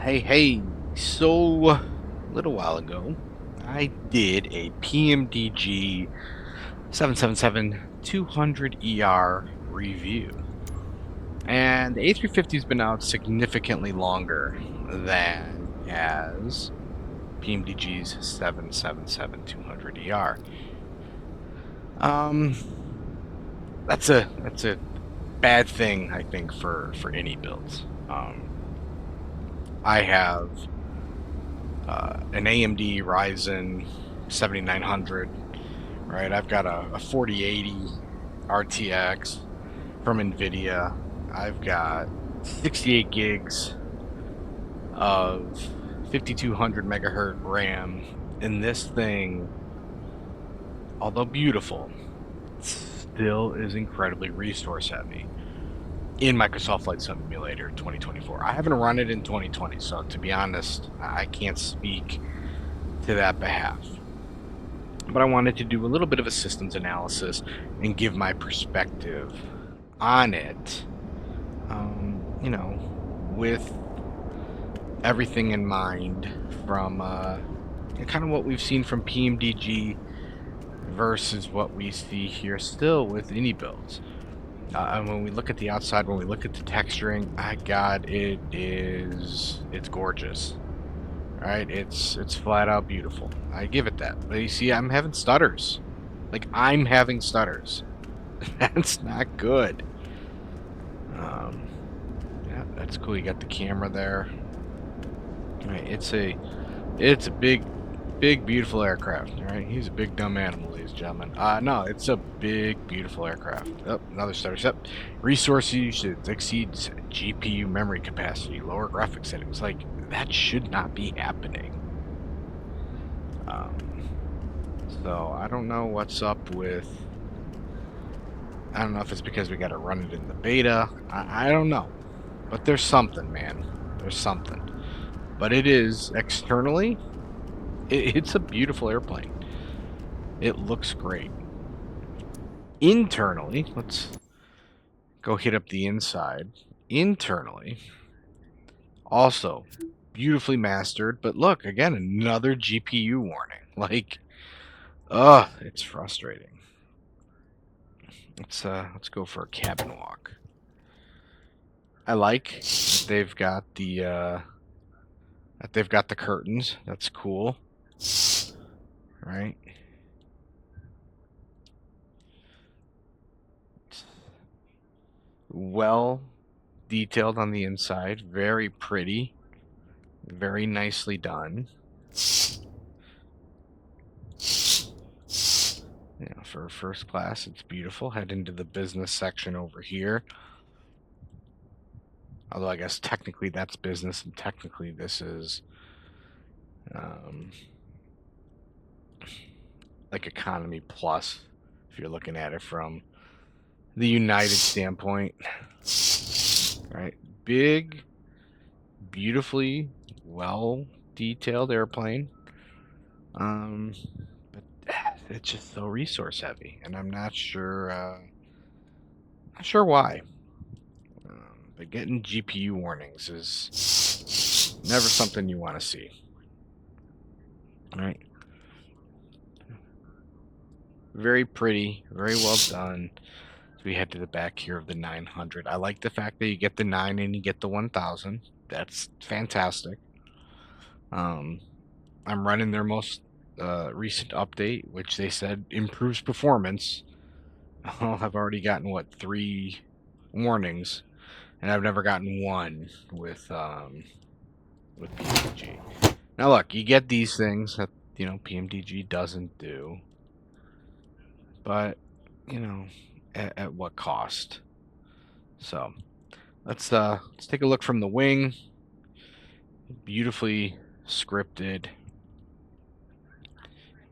Hey, so a little while ago, I did a PMDG 777-200ER review. And the A350 has been out significantly longer than has PMDG's 777-200ER. Um, that's a bad thing, I think, for any builds. I have an AMD Ryzen 7900, right? I've got a 4080 RTX from NVIDIA. I've got 68 gigs of 5200 megahertz RAM. And this thing, although beautiful, still is incredibly resource heavy in Microsoft Flight Simulator 2024. I haven't run it in 2020, so to be honest, I can't speak to that behalf. But I wanted to do a little bit of a systems analysis and give my perspective on it, with everything in mind from kind of what we've seen from PMDG versus what we see here still with iniBuilds. And when we look at the outside, when we look at the texturing, it's gorgeous. Right? It's flat out beautiful. I give it that. But you see, I'm having stutters. Like, I'm having stutters. That's not good. Yeah, that's cool. You got the camera there. All right, it's a big, beautiful aircraft. All right, he's a big dumb animal, ladies and gentlemen. No, it's a big, beautiful aircraft. Oh, another stutter. Yep. Resource usage exceeds GPU memory capacity. Lower graphics settings. Like, that should not be happening. So I don't know what's up with. I don't know if it's because we got to run it in the beta. I don't know. But there's something, man. There's something. But it is externally, it's a beautiful airplane. It looks great. Internally, let's go hit up the inside. Internally, also beautifully mastered. But look, again, another GPU warning. Like, it's frustrating. Let's go for a cabin walk. I like that they've got the curtains. That's cool. Right? Well detailed on the inside, very pretty, very nicely done. Yeah, for first class, it's beautiful. Head into the business section over here. Although I guess technically that's business, and technically this is like economy plus, if you're looking at it from the United standpoint. Right? Big, beautifully well detailed airplane. But it's just so resource heavy, and I'm not sure why. But getting GPU warnings is never something you want to see. Right? Very pretty, very well done. So we head to the back here of the 900. I like the fact that you get the 9 and you get the 1000. That's fantastic. I'm running their most recent update, which they said improves performance. I've already gotten, what, 3 warnings, and I've never gotten one with PMDG. Now look, you get these things that PMDG doesn't do, but at what cost? So let's take a look from the wing. Beautifully scripted,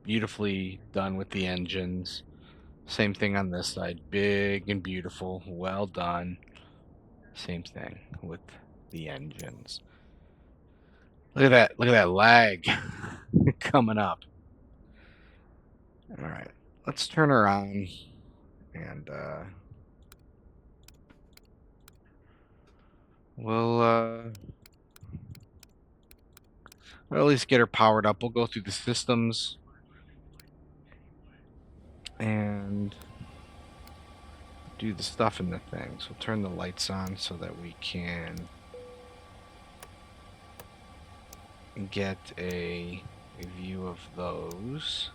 beautifully done with the engines. Same thing on this side, big and beautiful, well done. Same thing with the engines. Look at that lag coming up. All right, let's turn around and we'll Or at least get her powered up. We'll go through the systems and do the stuff in the thing. So turn the lights on so that we can get a view of those.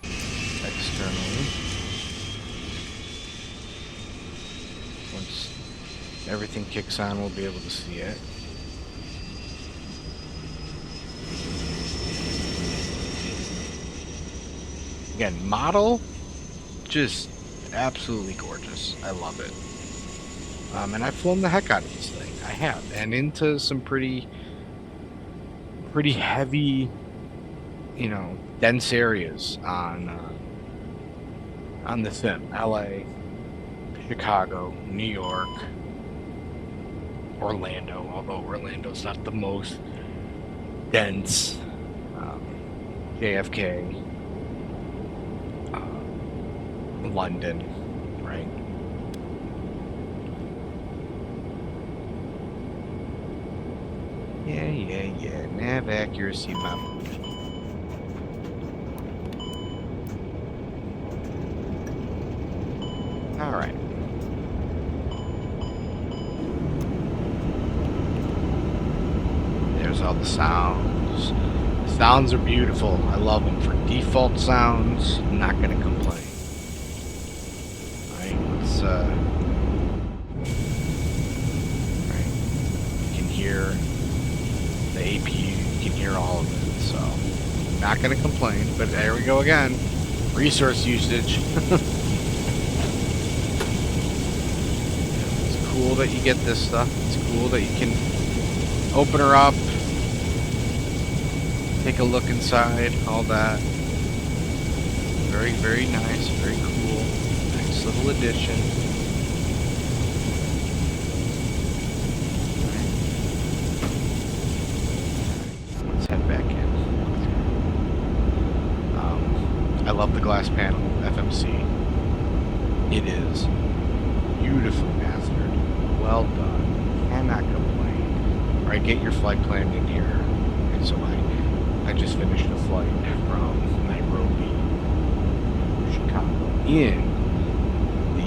Externally. Once everything kicks on, we'll be able to see it. Again, model, just absolutely gorgeous. I love it. And I've flown the heck out of this thing. I have, and into some pretty heavy, you know, dense areas on the sim. LA, Chicago, New York, Orlando, although Orlando's not the most dense. JFK, London, right? Yeah. Nav accuracy map. All right. There's all the sounds. The sounds are beautiful. I love them. For default sounds, I'm not going to complain. All right, let's, right. You can hear the APU, you can hear all of it, so not going to complain, but there we go again. Resource usage. It's cool that you get this stuff. It's cool that you can open her up, take a look inside, all that. Very, very nice, very cool. Nice little addition. Let's head back in. I love the glass panel, FMC. It is beautifully mastered. Well done. Cannot complain. All right, get your flight plan in here. Okay, so I just finished a flight from Nairobi to Chicago in the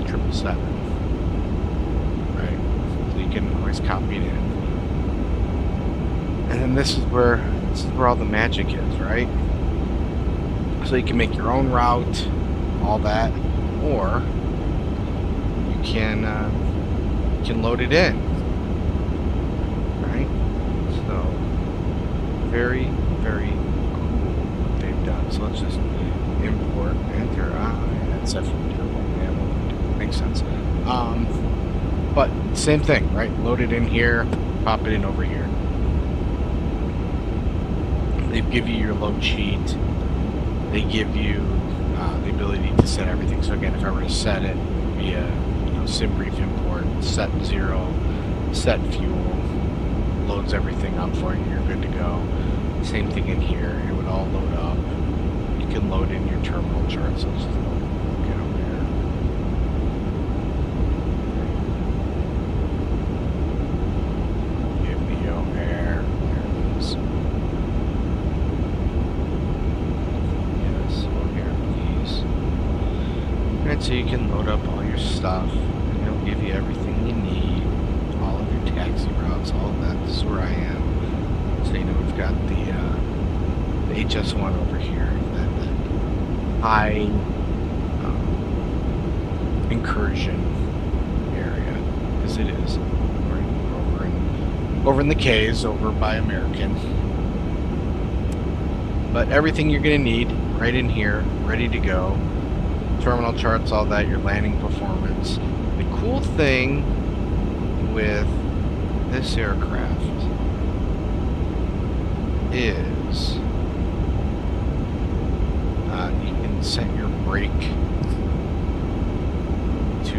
777. Right, so you can always copy it in. And then this is where all the magic is, right? So you can make your own route, all that, or you can load it in, right? So very, very cool what they've done. So let's just import, enter. That's set from turbo. Yeah, makes sense. But same thing, right? Load it in here, pop it in over here. They give you your load sheet. They give you the ability to set everything. So again, if I were to set it via SimBrief import, set 0, set fuel, loads everything up for you. You're good to go. Same thing in here. It would all load up. You can load in your terminal charts. So let's just get over here. Give me over here. There it is. Right, so you can load up all your stuff, and it'll give you everything you need, all of your taxi routes, all of that. This is where I am. So we've got the HS1 over here, that high incursion area, as it is. Over in the K's, over by American. But everything you're going to need right in here, ready to go. Terminal charts, all that, your landing performance. The cool thing with this aircraft is you can set your brake to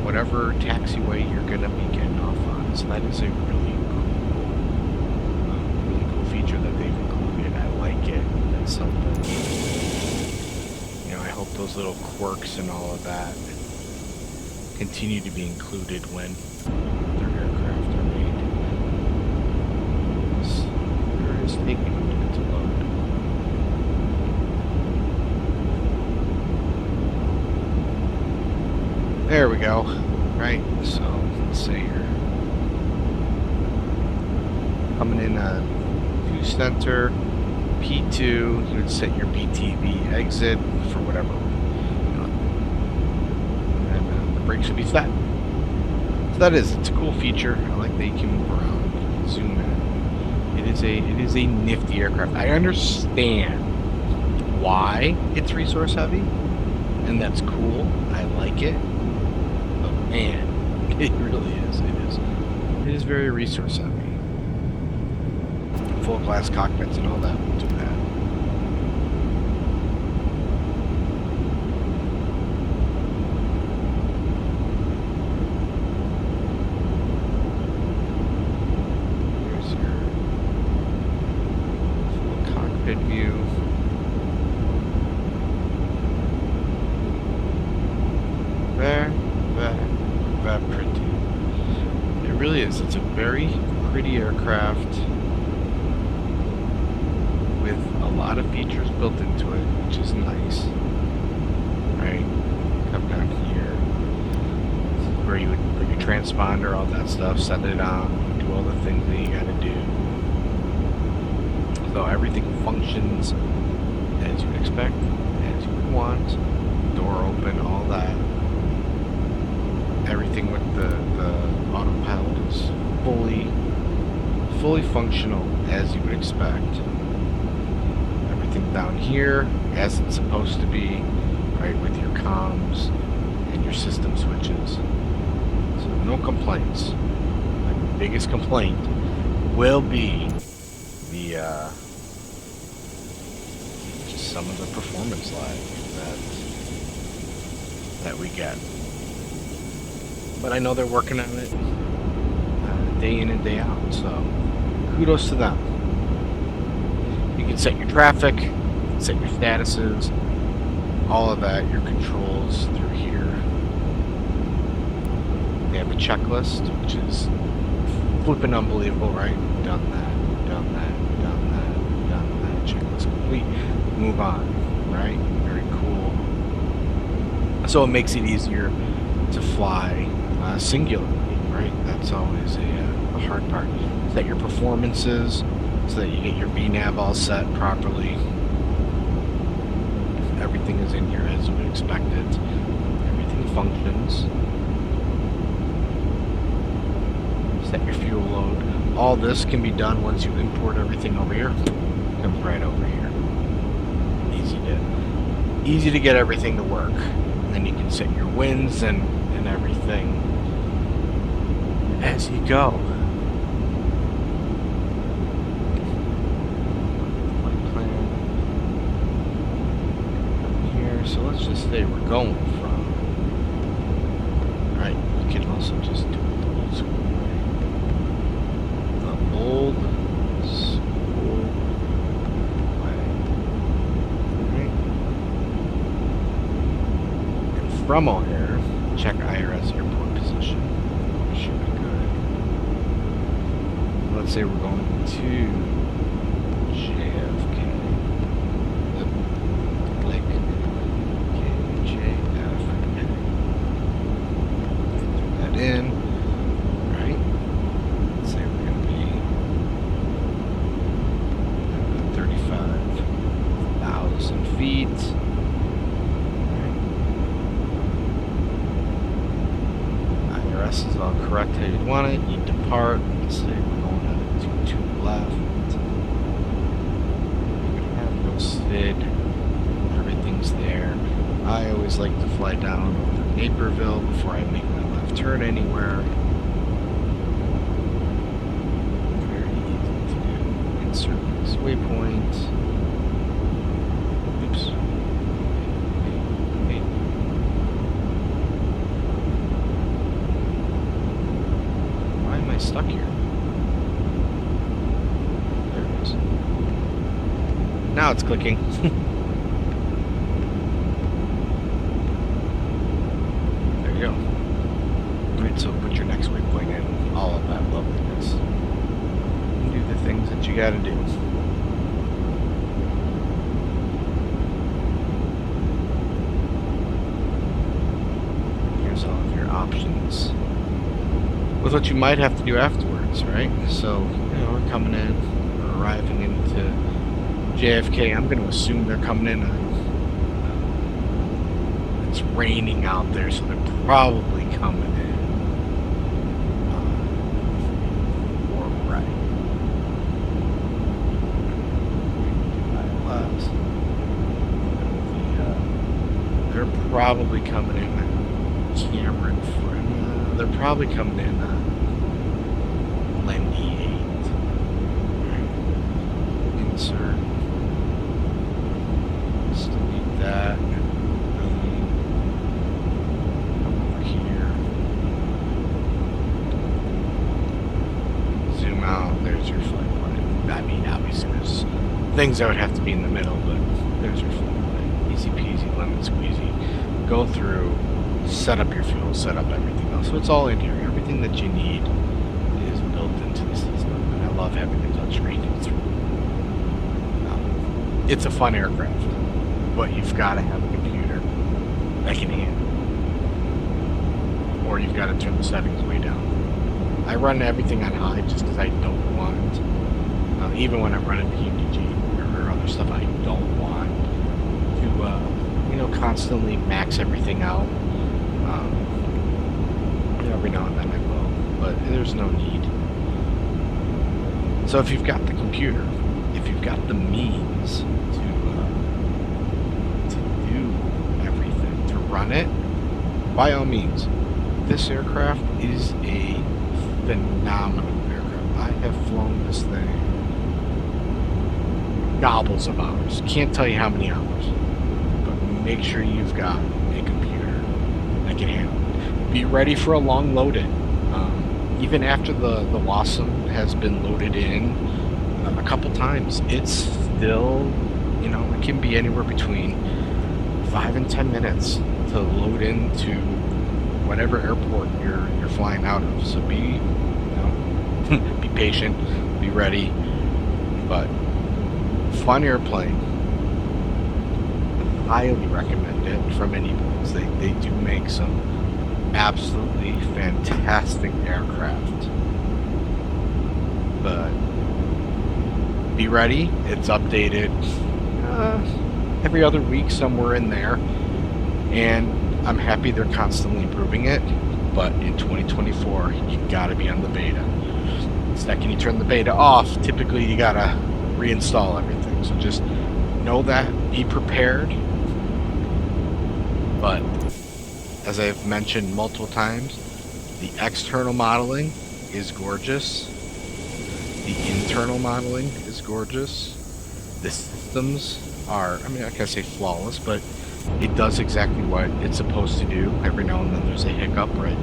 whatever taxiway you're going to be getting off on. So that is a really cool feature that they've included. I like it. That's something. I hope those little quirks and all of that continue to be included when their aircraft are made. There is taking a minute to load. There we go. Right, so let's see here. Coming in at 2 center, P2, you would set your BTV exit for whatever. And the brakes should be flat. So that is, it's a cool feature. I like that you can move around, zoom in. It is a nifty aircraft. I understand why it's resource heavy, and that's cool. I like it. But man, it really is. It is very resource heavy. Full glass cockpits and all that will do that. Here's your full cockpit view. Very pretty. It really is. It's a very pretty aircraft with a lot of features built into it, which is nice. Right? Come down here. Where you would put your transponder, all that stuff, set it on, do all the things that you gotta do. So everything functions as you would expect, as you would want. Door open, all that. Everything with the autopilot is fully functional as you would expect. Everything down here as it's supposed to be, right, with your comms and your system switches. So no complaints. My biggest complaint will be the just some of the performance lag that we get. But I know they're working on it day in and day out, so kudos to them. You can set your traffic, set your statuses, all of that, your controls through here. They have a checklist, which is flipping unbelievable, right? Done that, done that, done that, done that. Checklist complete. Move on, right? Very cool. So it makes it easier to fly singularly, right? That's always a hard part. Set your performances so that you get your VNAV all set properly. Everything is in here as you would expect it. Everything functions. Set your fuel load. All this can be done once you import everything over here. It comes right over here. Easy to get everything to work. And then you can set your winds and everything as you go. Flight plan here. So let's just say we're going from. Right, you can also just do it the old school way. The old school way. Right. And from O'Hare, check IRS airport position. We should be good. Let's say we're going to JFK. Like JFK. Put that in. Right? Let's say we're going to be 35,000 feet. Is all correct how you'd want it. You depart. Let's say we're going at 22 left. We have no SVID. Everything's there. I always like to fly down over Naperville before I make my left turn anywhere. Very easy to do. Insert this waypoint. Oops. Stuck here. There it is. Now it's clicking. There you go. options with what you might have to do afterwards, right? So, we're coming in, we're arriving into JFK. I'm going to assume they're coming in. It's raining out there, so they're probably coming in. They're probably coming in Cameron front. They're probably coming in Lendy 8. Insert. Still need that. Over here. Zoom out. There's your flight plan. I mean, obviously there's things that would have to be in the middle, but there's your flight plan. Easy peasy, lemon squeezy. Go through, set up your fuel, set up everything else. So it's all in here. Everything that you need is built into the system. And I love having the touchscreen through. It's a fun aircraft, but you've got to have a computer that can handle it. Or you've got to turn the settings way down. I run everything on high just because I don't want, even when I'm running PMDG or other stuff, I don't want to, constantly max everything out. Every now and then I will, but there's no need. So if you've got the computer, if you've got the means to do everything, to run it, by all means, this aircraft is a phenomenal aircraft. I have flown this thing gobbles of hours. Can't tell you how many hours. Make sure you've got a computer that can handle it. Be ready for a long load-in. Even after the Wasm has been loaded in a couple times, it's still, it can be anywhere between 5 and 10 minutes to load into whatever airport you're flying out of. So be patient, be ready, but fun airplane. Highly recommend it from iniBuilds. They do make some absolutely fantastic aircraft. But be ready. It's updated every other week, somewhere in there. And I'm happy they're constantly improving it. But in 2024, you gotta be on the beta. The second you turn the beta off, typically you gotta reinstall everything. So just know that, be prepared. But as I've mentioned multiple times, the external modeling is gorgeous. The internal modeling is gorgeous. The systems are, I mean, I can't say flawless, but it does exactly what it's supposed to do. Every now and then there's a hiccup, right?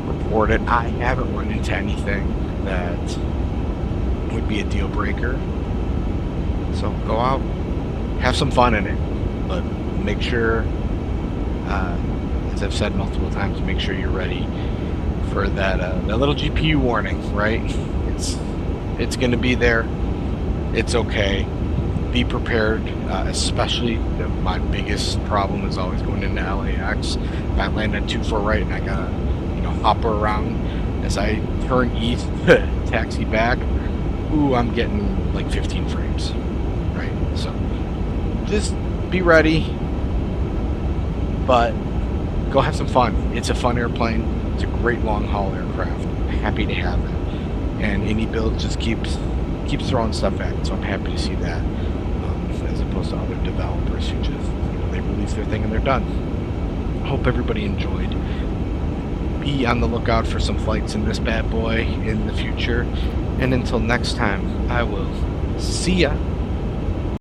Report it. I haven't run into anything that would be a deal breaker. So go out, have some fun in it, but make sure, as I've said multiple times, make sure you're ready for that little GPU warning, right? It's going to be there. It's okay. Be prepared, especially my biggest problem is always going into LAX. If I land at 24 right and I gotta, hopper around as I turn east, taxi back, ooh, I'm getting like 15 frames, right? So just be ready, but go have some fun. It's a fun airplane. It's a great long haul aircraft. I'm happy to have it, and iniBuilds just keeps throwing stuff at it. So I'm happy to see that, as opposed to other developers who just they release their thing and they're done. I hope everybody enjoyed. Be on the lookout for some flights in this bad boy in the future, and until next time, I will see ya.